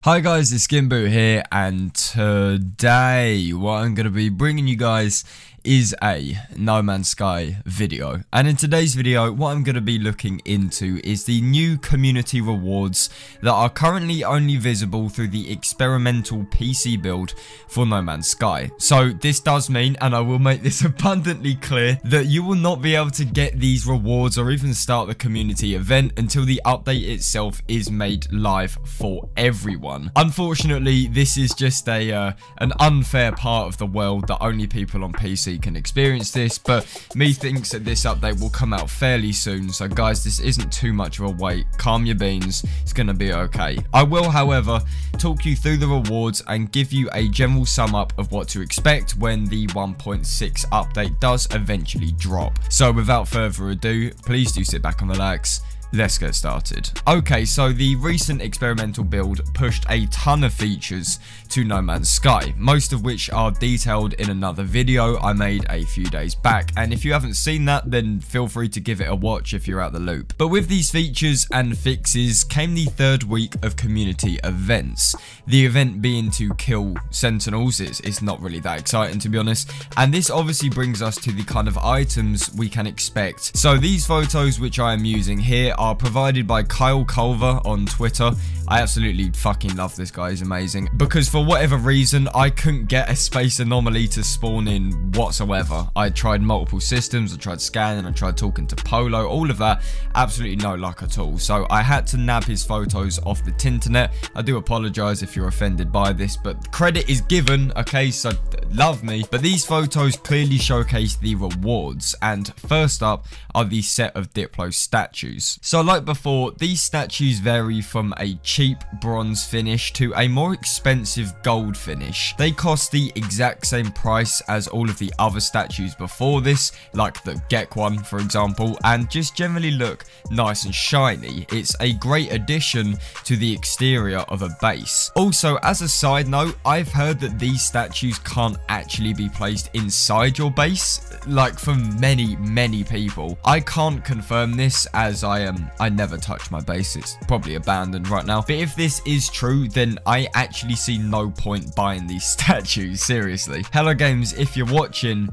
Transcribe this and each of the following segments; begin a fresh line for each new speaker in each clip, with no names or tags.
Hi guys, it's SkintBoot here, and today what I'm going to be bringing you guys is a No Man's Sky video. And in today's video, what I'm going to be looking into is the new community rewards that are currently only visible through the experimental PC build for No Man's Sky. So this does mean, and I will make this abundantly clear, that you will not be able to get these rewards or even start the community event until the update itself is made live for everyone. Unfortunately, this is just an unfair part of the world that only people on PC can experience this, but me thinks that this update will come out fairly soon. So guys, this isn't too much of a wait. Calm your beans, it's gonna be okay. I will, however, talk you through the rewards and give you a general sum up of what to expect when the 1.6 update does eventually drop. So without further ado, please do sit back and relax. Let's get started. Okay, so the recent experimental build pushed a ton of features to No Man's Sky, most of which are detailed in another video I made a few days back, and if you haven't seen that, then feel free to give it a watch if you're out the loop. But with these features and fixes came the third week of community events. The event being to kill sentinels. It's not really that exciting, to be honest, and this obviously brings us to the kind of items we can expect. So these photos which I am using here are provided by Kyle Culver on Twitter. I absolutely fucking love this guy, he's amazing. Because for whatever reason, I couldn't get a space anomaly to spawn in whatsoever. I tried multiple systems, I tried scanning, I tried talking to Polo, all of that, absolutely no luck at all. So I had to nab his photos off the Tinternet. I do apologise if you're offended by this, but credit is given, okay, so love me. But these photos clearly showcase the rewards, and first up are the set of Diplo statues. So like before, these statues vary from a cheap bronze finish to a more expensive gold finish. They cost the exact same price as all of the other statues before this, like the Gek one for example, and just generally look nice and shiny. It's a great addition to the exterior of a base. Also, as a side note, I've heard that these statues can't actually be placed inside your base, like for many people. I can't confirm this as I never touch my base, it's probably abandoned right now. But if this is true, then I actually see no point buying these statues, seriously. Hello Games, if you're watching,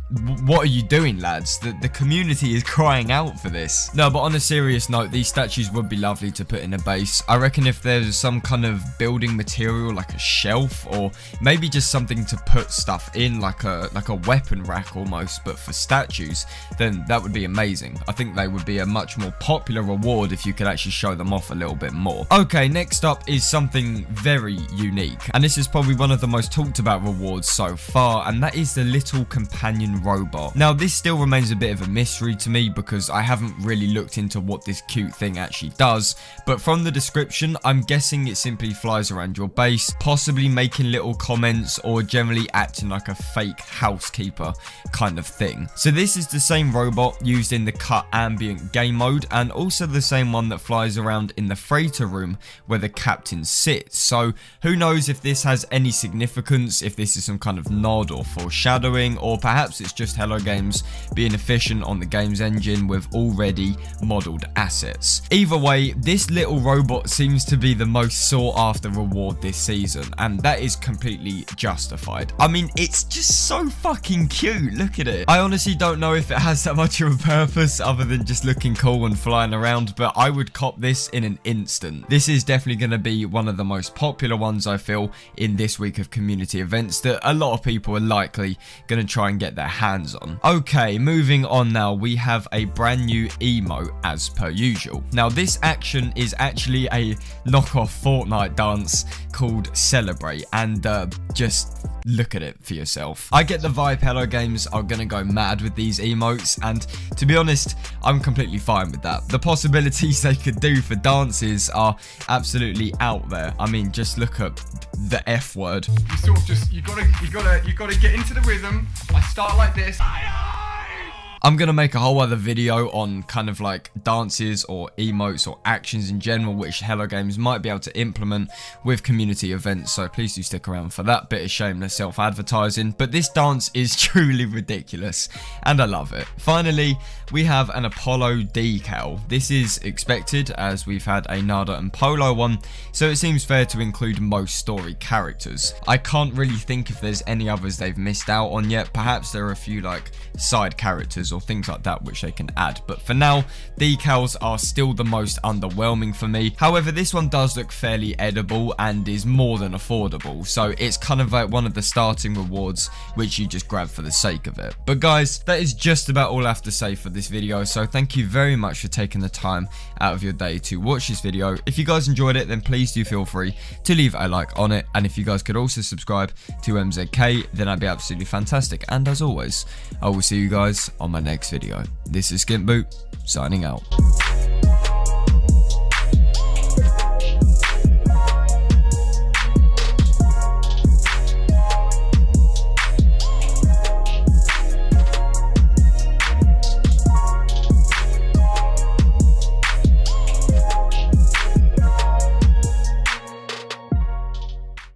what are you doing, lads? The community is crying out for this. No, but on a serious note, these statues would be lovely to put in a base. I reckon if there's some kind of building material like a shelf, or maybe just something to put stuff in, like a weapon rack almost, but for statues, then that would be amazing. I think they would be a much more popular reward if you could actually show them off a little bit more. Okay, next up is something very unique, and this is probably one of the most talked about rewards so far, and that is the little companion robot. Now this still remains a bit of a mystery to me because I haven't really looked into what this cute thing actually does, but from the description I'm guessing it simply flies around your base, possibly making little comments or generally acting like a fake housekeeper kind of thing. So this is the same robot used in the cut ambient game mode, and also the same one that flies around in the freighter room where the captain sits. So who knows if this has any significance, if this is some kind of nod or foreshadowing, or perhaps it's just Hello Games being efficient on the game's engine with already modelled assets. Either way, this little robot seems to be the most sought after reward this season, and that is completely justified. I mean, it's just so fucking cute, look at it. I honestly don't know if it has that much of a purpose other than just looking cool and flying around, but I would cop this in an instant. This is definitely going to be one of the most popular ones, I feel, in this week of community events that a lot of people are likely going to try and get their hands on. Okay, moving on now, we have a brand new emote as per usual. Now this action is actually a knockoff Fortnite dance called Celebrate, and just look at it for yourself. I get the vibe Hello Games are gonna go mad with these emotes, and to be honest, I'm completely fine with that. The possibilities they could do for dances are absolutely out there. I mean, just look at the F word.
You sort of just, you gotta get into the rhythm. I start like this.
I'm going to make a whole other video on kind of like dances or emotes or actions in general which Hello Games might be able to implement with community events, so please do stick around for that. Bit of shameless self-advertising, but this dance is truly ridiculous and I love it. Finally, we have an Apollo decal. This is expected as we've had a Nada and Polo one, so it seems fair to include most story characters. I can't really think if there's any others they've missed out on yet. Perhaps there are a few like side characters or things like that which they can add, but for now decals are still the most underwhelming for me. However, this one does look fairly edible and is more than affordable, so it's kind of like one of the starting rewards which you just grab for the sake of it. But guys, that is just about all I have to say for this video, so thank you very much for taking the time out of your day to watch this video. If you guys enjoyed it, then please do feel free to leave a like on it, and if you guys could also subscribe to MZK, then that'd be absolutely fantastic. And as always, I will see you guys on my next video. This is SkintBoot, signing out.